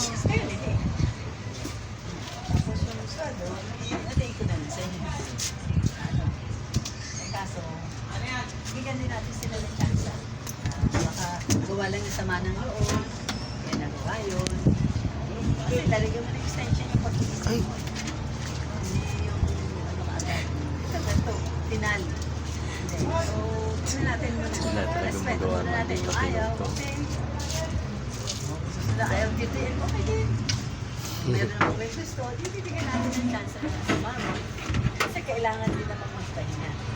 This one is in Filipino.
Ngayon, hindi. Tapos yung sweldo, natay ko na rin sa inyo. Ano? Eh, kaso, bigyan din natin sila ng chance. Baka gawa lang yung sama ng loob. Kaya nagawa yun. Kasi talaga mo na extension yung pag-ibig mo. Hindi yung ano ka agad. Ito na ito, tinali. Hindi. So, tingnan natin muna. Wala talagang Respeto magawa muna ng natin. Kung dito, ayaw, ito. okay. Sila ayaw dito yan, okay din. Meron akong may gusto, bibigyan natin ng chance na sumama. Kasi kailangan din naman magpahinga.